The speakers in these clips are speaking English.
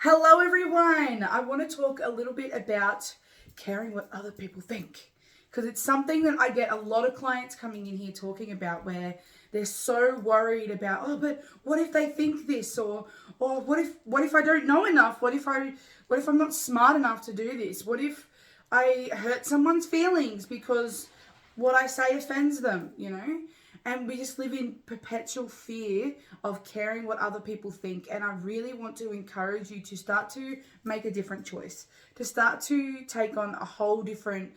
Hello, everyone. I want to talk a little bit about caring what other people think, because it's something that I get a lot of clients coming in here talking about, where they're so worried about, oh, but what if they think this, or what if I don't know enough? What if I'm not smart enough to do this? What if I hurt someone's feelings because what I say offends them? And we just live in perpetual fear of caring what other people think. And I really want to encourage you to start to make a different choice, to start to take on a whole different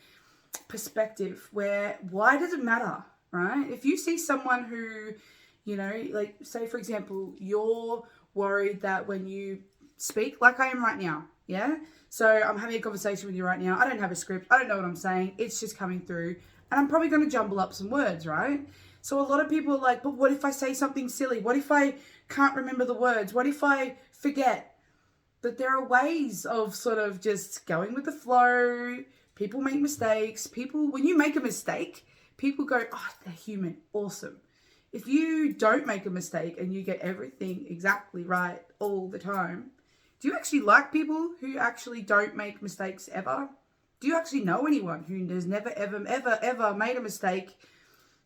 perspective where, why does it matter, right? If you see someone who, like, say, for example, you're worried that when you speak, like I am right now, yeah? So I'm having a conversation with you right now. I don't have a script. I don't know what I'm saying. It's just coming through. And I'm probably going to jumble up some words, right? So a lot of people are like, but what if I say something silly? What if I can't remember the words? What if I forget? But there are ways of sort of just going with the flow. People make mistakes. When you make a mistake, people go, oh, they're human. Awesome. If you don't make a mistake and you get everything exactly right all the time, do you actually like people who actually don't make mistakes ever? Do you actually know anyone who has never, ever, ever, ever made a mistake,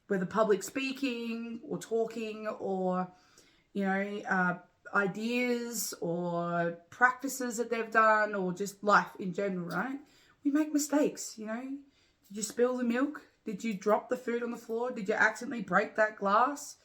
whether public speaking or talking or, ideas or practices that they've done or just life in general, right? We make mistakes, Did you spill the milk? Did you drop the food on the floor? Did you accidentally break that glass?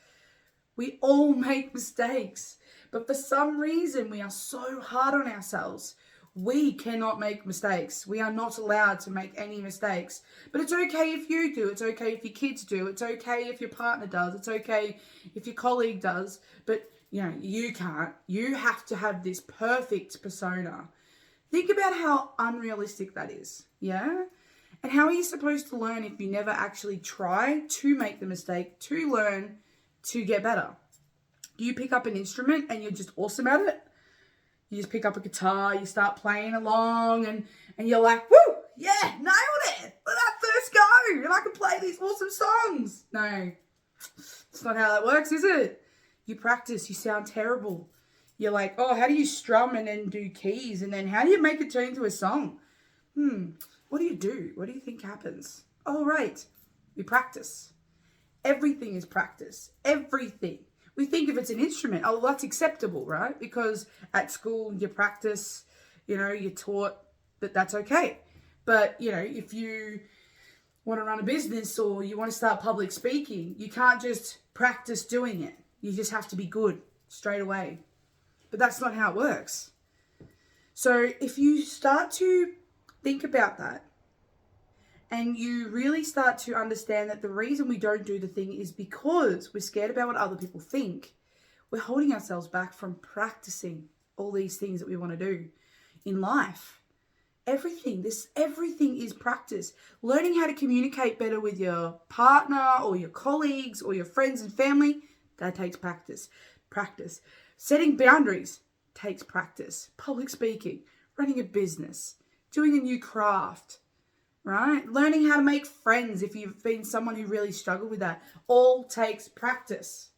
We all make mistakes. But for some reason, we are so hard on ourselves. We cannot make mistakes. We are not allowed to make any mistakes. But it's okay if you do. It's okay if your kids do. It's okay if your partner does. It's okay if your colleague does. But, you can't. You have to have this perfect persona. Think about how unrealistic that is, yeah? And how are you supposed to learn if you never actually try to make the mistake, to learn, to get better? Do you pick up an instrument and you're just awesome at it? You just pick up a guitar, you start playing along, and you're like, woo, yeah, nailed it. Let that first go, and I can play these awesome songs. No, it's not how that works, is it? You practice, you sound terrible. You're like, oh, how do you strum and then do keys? And then how do you make it turn into a song? What do you do? What do you think happens? Oh, right, we practice. Everything is practice. Everything. We think if it's an instrument, oh, that's acceptable, right? Because at school you practice, you're taught that that's okay. But, if you want to run a business or you want to start public speaking, you can't just practice doing it. You just have to be good straight away. But that's not how it works. So if you start to think about that, and you really start to understand that the reason we don't do the thing is because we're scared about what other people think, we're holding ourselves back from practicing all these things that we want to do in life. Everything is practice. Learning how to communicate better with your partner or your colleagues or your friends and family, that takes practice. Practice. Setting boundaries takes practice. Public speaking, running a business, doing a new craft, right? Learning how to make friends if you've been someone who really struggled with that, all takes practice.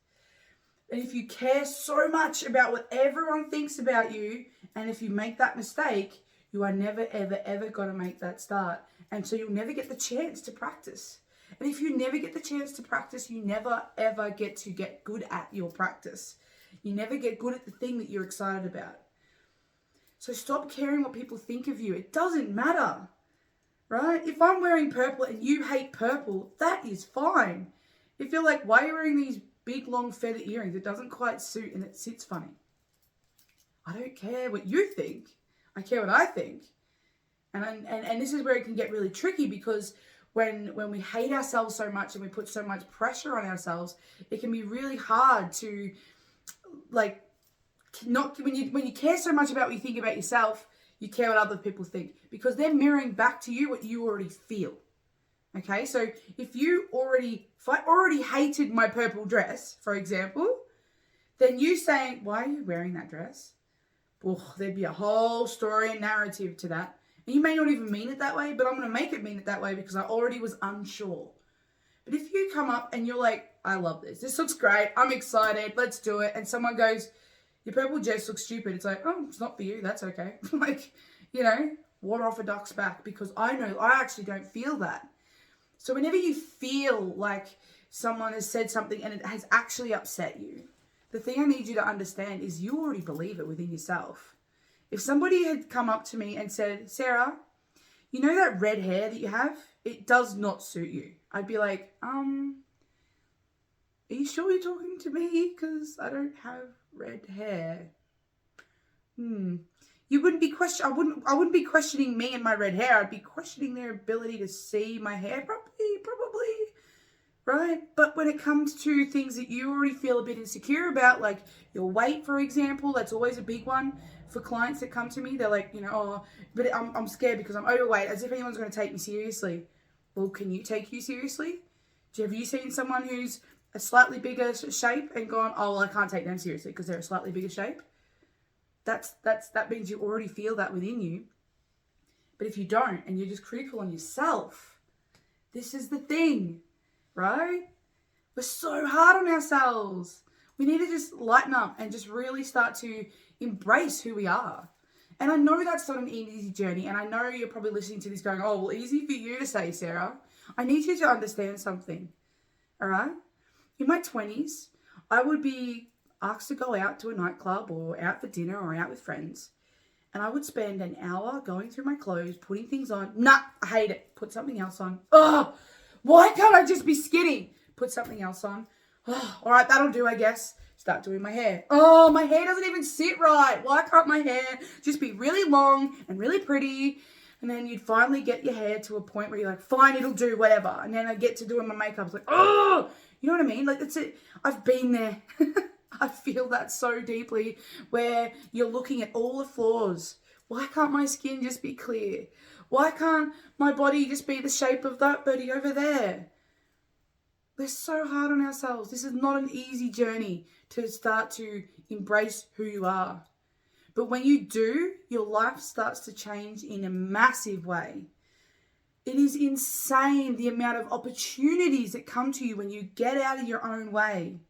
And if you care so much about what everyone thinks about you, and if you make that mistake, you are never, ever, ever going to make that start. And so you'll never get the chance to practice. And if you never get the chance to practice, you never, ever get to get good at your practice. You never get good at the thing that you're excited about. So stop caring what people think of you. It doesn't matter. Right? If I'm wearing purple and you hate purple, that is fine. If you're like, why are you wearing these big long feather earrings? It doesn't quite suit and it sits funny. I don't care what you think. I care what I think. And this is where it can get really tricky, because when we hate ourselves so much and we put so much pressure on ourselves, it can be really hard to, like, not when you care so much about what you think about yourself, you care what other people think, because they're mirroring back to you what you already feel. Okay, so if I already hated my purple dress, for example, then you saying, why are you wearing that dress? Well, there'd be a whole story and narrative to that. And you may not even mean it that way, but I'm going to make it mean it that way because I already was unsure. But if you come up and you're like, I love this. This looks great. I'm excited. Let's do it. And someone goes, Your purple dress looks stupid. It's like, oh, it's not for you. That's okay. Like, you know, water off a duck's back, because I know I actually don't feel that. So whenever you feel like someone has said something and it has actually upset you, the thing I need you to understand is you already believe it within yourself. If somebody had come up to me and said, Sarah, you know that red hair that you have? It does not suit you. I'd be like, are you sure you're talking to me? Because I don't have red hair. You wouldn't be I wouldn't be questioning me and my red hair. I'd be questioning their ability to see my hair properly, probably. Right? But when it comes to things that you already feel a bit insecure about, like your weight, for example, that's always a big one for clients that come to me. They're like, you know, oh, but I'm scared because I'm overweight, as if anyone's going to take me seriously. Well, can you take you seriously? Have you seen someone who's a slightly bigger shape and gone, oh, well, I can't take them seriously because they're a slightly bigger shape? That means you already feel that within you. But if you don't, and you're just critical on yourself, this is the thing, right? We're so hard on ourselves. We need to just lighten up and just really start to embrace who we are. And I know that's not an easy journey, and I know you're probably listening to this going, oh, well, easy for you to say, Sarah. I need you to understand something, all right? In my 20s, I would be asked to go out to a nightclub or out for dinner or out with friends, and I would spend an hour going through my clothes, putting things on. Nah, I hate it. Put something else on. Oh, why can't I just be skinny? Put something else on. Oh, all right, that'll do, I guess. Start doing my hair. Oh, my hair doesn't even sit right. Why can't my hair just be really long and really pretty? And then you'd finally get your hair to a point where you're like, fine, it'll do, whatever. And then I get to doing my makeup. It's like, oh, you know what I mean? Like, that's it. I've been there. I feel that so deeply, where you're looking at all the flaws. Why can't my skin just be clear? Why can't my body just be the shape of that birdie over there? We're so hard on ourselves. This is not an easy journey to start to embrace who you are. But when you do, your life starts to change in a massive way. It is insane the amount of opportunities that come to you when you get out of your own way.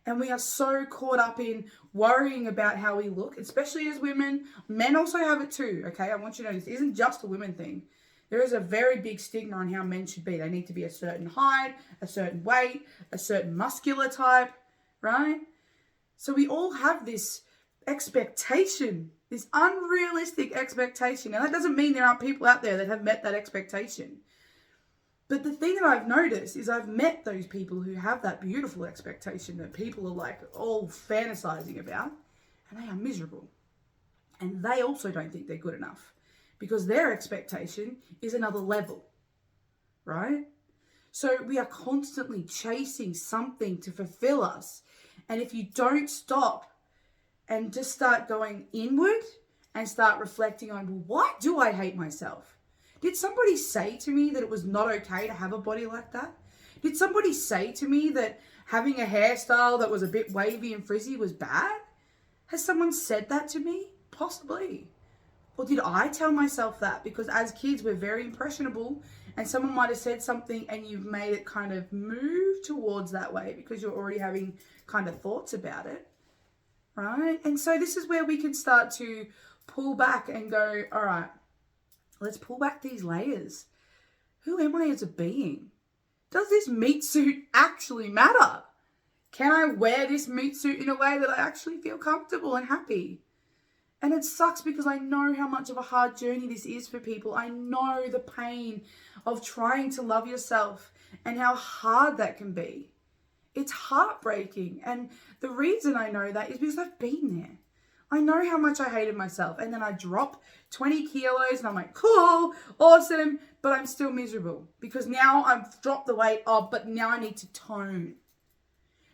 And we are so caught up in worrying about how we look, especially as women. Men also have it too, okay? I want you to know this isn't just a women thing. There is a very big stigma on how men should be. They need to be a certain height, a certain weight, a certain muscular type, right? So we all have this expectation, this unrealistic expectation. Now, that doesn't mean there aren't people out there that have met that expectation. But the thing that I've noticed is I've met those people who have that beautiful expectation that people are like all fantasizing about, and they are miserable. And they also don't think they're good enough because their expectation is another level, right? So we are constantly chasing something to fulfill us. And if you don't stop and just start going inward and start reflecting on, well, why do I hate myself? Did somebody say to me that it was not okay to have a body like that? Did somebody say to me that having a hairstyle that was a bit wavy and frizzy was bad? Has someone said that to me? Possibly. Or did I tell myself that? Because as kids, we're very impressionable, and someone might have said something and you've made it kind of move towards that way because you're already having kind of thoughts about it, right? And so this is where we can start to pull back and go, all right, let's pull back these layers. Who am I as a being? Does this meat suit actually matter? Can I wear this meat suit in a way that I actually feel comfortable and happy? And it sucks because I know how much of a hard journey this is for people. I know the pain of trying to love yourself and how hard that can be. It's heartbreaking. And the reason I know that is because I've been there. I know how much I hated myself. And then I drop 20 kilos and I'm like, cool, awesome, but I'm still miserable because now I've dropped the weight off, but now I need to tone.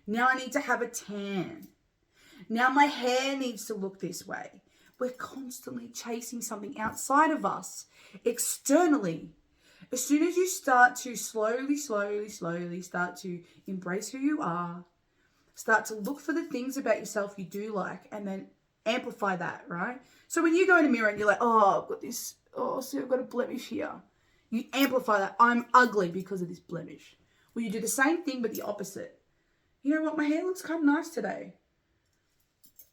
Now I need to have a tan. Now my hair needs to look this way. We're constantly chasing something outside of us, externally. As soon as you start to slowly start to embrace who you are, start to look for the things about yourself you do like, and then amplify that, right? So when you go in a mirror and you're like, oh, I've got this, oh, see, I've got a blemish here. You amplify that. I'm ugly because of this blemish. Well, you do the same thing, but the opposite. You know what? My hair looks kind of nice today.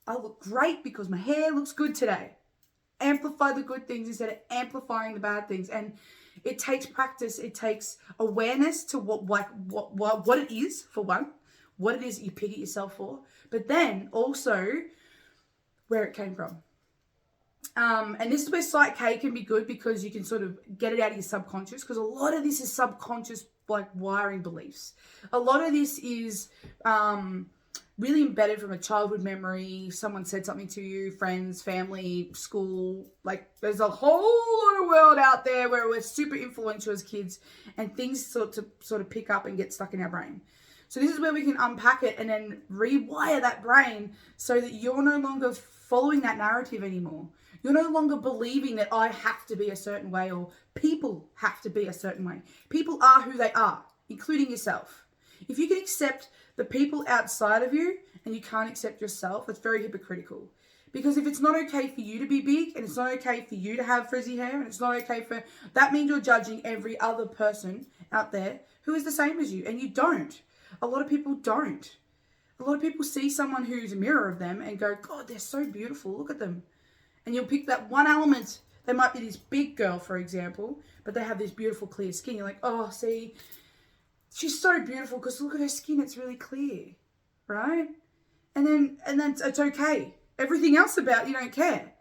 I look great because my hair looks good today. Amplify the good things instead of amplifying the bad things. And it takes practice. It takes awareness to what it is, for one, what it is that you pity yourself for, but then also where it came from. And this is where Psych K can be good, because you can sort of get it out of your subconscious, because a lot of this is subconscious, like wiring beliefs. A lot of this is really embedded from a childhood memory. Someone said something to you, friends, family, school. Like there's a whole lot of world out there where we're super influential as kids, and things sort of pick up and get stuck in our brain. So this is where we can unpack it and then rewire that brain so that you're no longer following that narrative anymore. You're no longer believing that I have to be a certain way, or people have to be a certain way. People are who they are, including yourself. If you can accept the people outside of you and you can't accept yourself, that's very hypocritical. Because if it's not okay for you to be big, and it's not okay for you to have frizzy hair, and it's not okay for, that means you're judging every other person out there who is the same as you, and you don't. A lot of people don't. A lot of people see someone who's a mirror of them and go, God, they're so beautiful, look at them. And you'll pick that one element. They might be this big girl, for example, but they have this beautiful clear skin. You're like, oh, see, she's so beautiful because look at her skin, it's really clear, right? And then it's okay. Everything else about you don't care,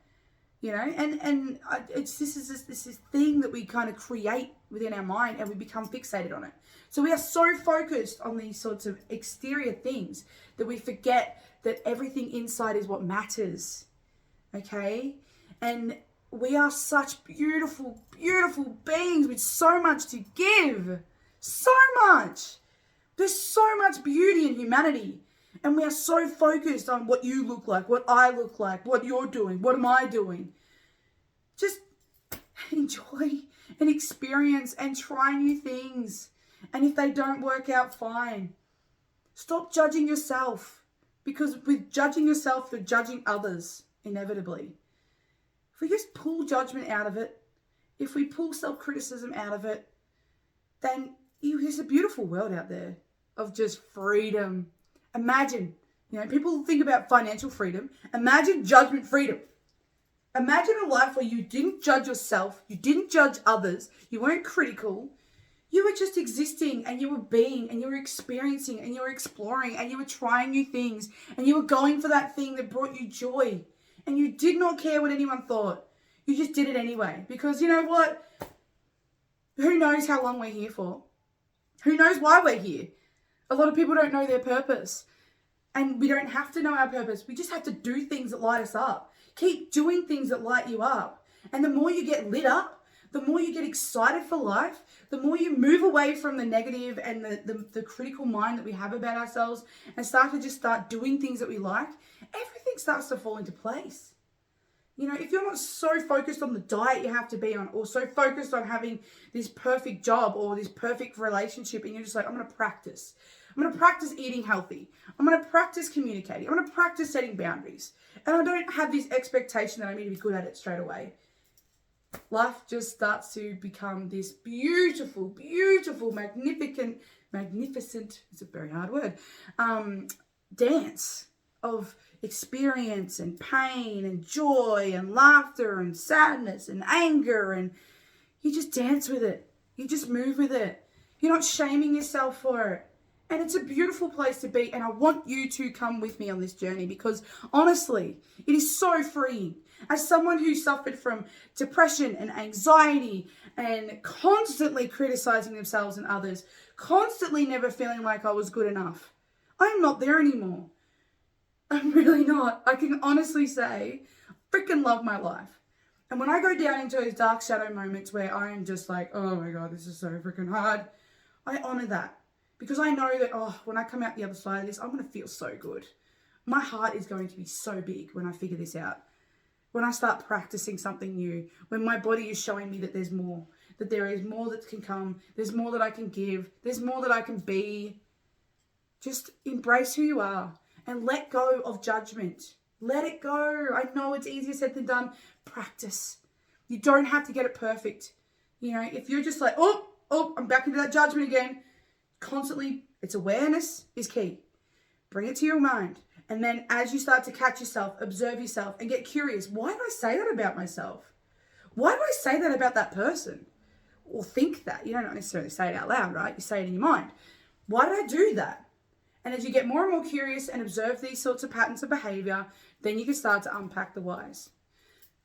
you know. And it's this is thing that we kind of create within our mind, and we become fixated on it. So we are so focused on these sorts of exterior things that we forget that everything inside is what matters. Okay? And we are such beautiful, beautiful beings with so much to give. So much. There's so much beauty in humanity. And we are so focused on what you look like, what I look like, what you're doing, what am I doing. Just enjoy and experience and try new things. And if they don't work out, fine. Stop judging yourself. Because with judging yourself, you're judging others. Inevitably. If we just pull judgment out of it, if we pull self-criticism out of it, then there's a beautiful world out there of just freedom. Imagine, people think about financial freedom. Imagine judgment freedom. Imagine a life where you didn't judge yourself, you didn't judge others, you weren't critical, you were just existing, and you were being, and you were experiencing, and you were exploring, and you were trying new things, and you were going for that thing that brought you joy. And you did not care what anyone thought. You just did it anyway. Because you know what? Who knows how long we're here for? Who knows why we're here? A lot of people don't know their purpose. And we don't have to know our purpose. We just have to do things that light us up. Keep doing things that light you up. And the more you get lit up, the more you get excited for life, the more you move away from the negative and the critical mind that we have about ourselves and start doing things that we like, everything starts to fall into place. If you're not so focused on the diet you have to be on, or so focused on having this perfect job or this perfect relationship, and you're just like, I'm going to practice. I'm going to practice eating healthy. I'm going to practice communicating. I'm going to practice setting boundaries. And I don't have this expectation that I need to be good at it straight away. Life just starts to become this beautiful, beautiful, magnificent, it's a very hard word, dance of experience and pain and joy and laughter and sadness and anger, and you just dance with it. You just move with it. You're not shaming yourself for it. And it's a beautiful place to be, and I want you to come with me on this journey, because honestly, it is so freeing. As someone who suffered from depression and anxiety and constantly criticizing themselves and others, constantly never feeling like I was good enough, I'm not there anymore. I'm really not. I can honestly say, I freaking love my life. And when I go down into those dark shadow moments where I am just like, oh my God, this is so freaking hard, I honor that. Because I know that, when I come out the other side of this, I'm going to feel so good. My heart is going to be so big when I figure this out. When I start practicing something new, when my body is showing me that there's more, that there is more that can come, there's more that I can give, there's more that I can be. Just embrace who you are and let go of judgment. Let it go. I know it's easier said than done. Practice. You don't have to get it perfect. If you're just like, I'm back into that judgment again, constantly, it's awareness is key. Bring it to your mind And then as you start to catch yourself, observe yourself and get curious, why did I say that about myself? Why did I say that about that person? Or think that. You don't necessarily say it out loud, right? You say it in your mind. Why did I do that? And as you get more and more curious and observe these sorts of patterns of behavior, then you can start to unpack the whys.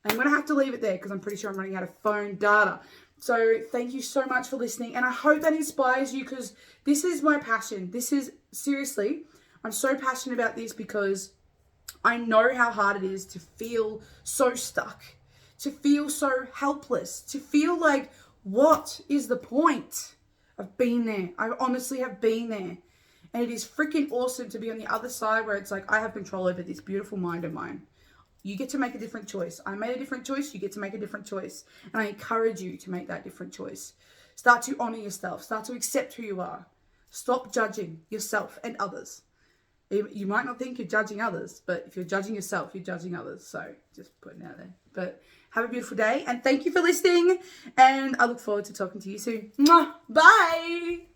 I'm going to have to leave it there because I'm pretty sure I'm running out of phone data. So thank you so much for listening. And I hope that inspires you because this is my passion. This is, seriously, I'm so passionate about this because I know how hard it is to feel so stuck, to feel so helpless, to feel like, what is the point? I've been there. I honestly have been there. And it is freaking awesome to be on the other side where it's like, I have control over this beautiful mind of mine. You get to make a different choice. I made a different choice. You get to make a different choice. And I encourage you to make that different choice. Start to honor yourself. Start to accept who you are. Stop judging yourself and others. You might not think you're judging others, but if you're judging yourself, you're judging others. So just putting it out there. But have a beautiful day and thank you for listening. And I look forward to talking to you soon. Mwah! Bye.